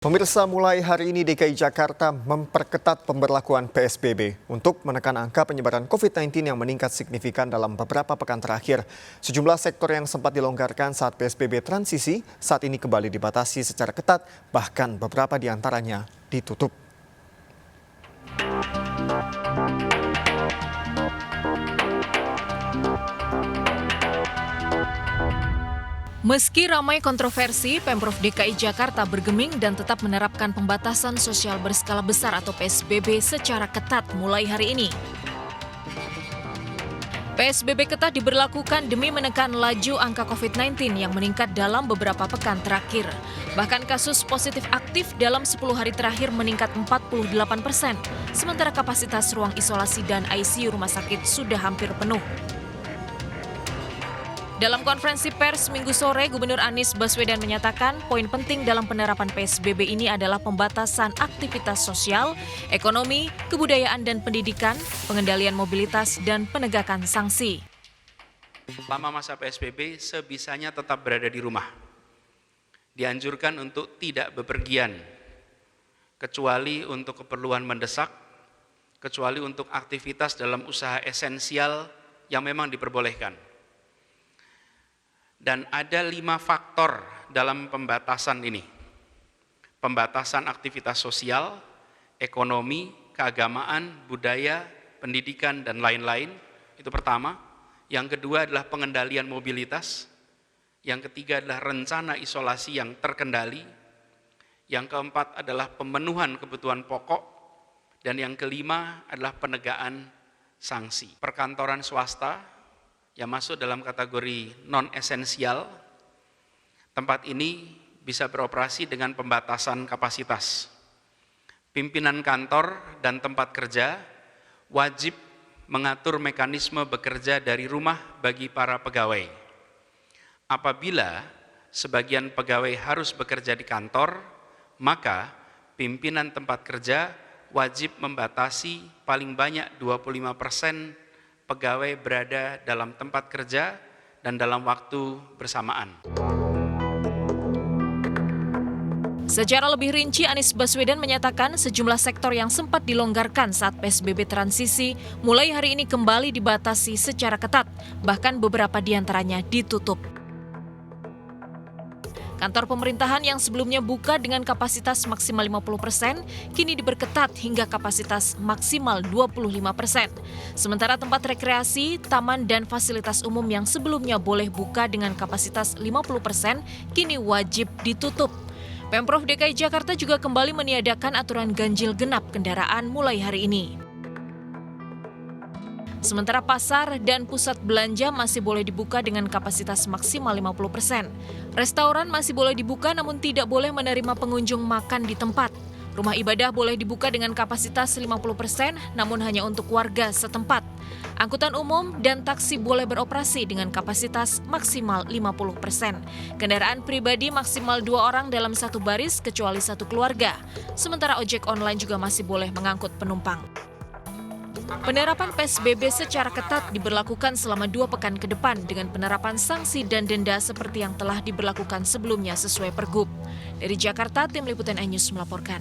Pemirsa, mulai hari ini DKI Jakarta memperketat pemberlakuan PSBB untuk menekan angka penyebaran COVID-19 yang meningkat signifikan dalam beberapa pekan terakhir. Sejumlah sektor yang sempat dilonggarkan saat PSBB transisi saat ini kembali dibatasi secara ketat, bahkan beberapa di antaranya ditutup. Meski ramai kontroversi, Pemprov DKI Jakarta bergeming dan tetap menerapkan pembatasan sosial berskala besar atau PSBB secara ketat mulai hari ini. PSBB ketat diberlakukan demi menekan laju angka COVID-19 yang meningkat dalam beberapa pekan terakhir. Bahkan kasus positif aktif dalam 10 hari terakhir meningkat 48%, sementara kapasitas ruang isolasi dan ICU rumah sakit sudah hampir penuh. Dalam konferensi pers Minggu sore, Gubernur Anies Baswedan menyatakan poin penting dalam penerapan PSBB ini adalah pembatasan aktivitas sosial, ekonomi, kebudayaan dan pendidikan, pengendalian mobilitas, dan penegakan sanksi. Selama masa PSBB, sebisanya tetap berada di rumah. Dianjurkan untuk tidak bepergian, kecuali untuk keperluan mendesak, kecuali untuk aktivitas dalam usaha esensial yang memang diperbolehkan. Dan ada 5 faktor dalam pembatasan ini. Pembatasan aktivitas sosial, ekonomi, keagamaan, budaya, pendidikan, dan lain-lain. Itu pertama. Yang kedua adalah pengendalian mobilitas. Yang ketiga adalah rencana isolasi yang terkendali. Yang keempat adalah pemenuhan kebutuhan pokok. Dan yang kelima adalah penegakan sanksi. Perkantoran swasta yang masuk dalam kategori non-esensial, tempat ini bisa beroperasi dengan pembatasan kapasitas. Pimpinan kantor dan tempat kerja wajib mengatur mekanisme bekerja dari rumah bagi para pegawai. Apabila sebagian pegawai harus bekerja di kantor, maka pimpinan tempat kerja wajib membatasi paling banyak 25% pegawai berada dalam tempat kerja dan dalam waktu bersamaan. Secara lebih rinci, Anies Baswedan menyatakan sejumlah sektor yang sempat dilonggarkan saat PSBB transisi mulai hari ini kembali dibatasi secara ketat, bahkan beberapa di antaranya ditutup. Kantor pemerintahan yang sebelumnya buka dengan kapasitas maksimal 50%, kini diperketat hingga kapasitas maksimal 25%. Sementara tempat rekreasi, taman, dan fasilitas umum yang sebelumnya boleh buka dengan kapasitas 50%, kini wajib ditutup. Pemprov DKI Jakarta juga kembali meniadakan aturan ganjil genap kendaraan mulai hari ini. Sementara pasar dan pusat belanja masih boleh dibuka dengan kapasitas maksimal 50%. Restoran masih boleh dibuka namun tidak boleh menerima pengunjung makan di tempat. Rumah ibadah boleh dibuka dengan kapasitas 50% namun hanya untuk warga setempat. Angkutan umum dan taksi boleh beroperasi dengan kapasitas maksimal 50%. Kendaraan pribadi maksimal 2 orang dalam satu baris kecuali satu keluarga. Sementara ojek online juga masih boleh mengangkut penumpang. Penerapan PSBB secara ketat diberlakukan selama 2 pekan ke depan dengan penerapan sanksi dan denda seperti yang telah diberlakukan sebelumnya sesuai Pergub. Dari Jakarta, Tim Liputan iNews melaporkan.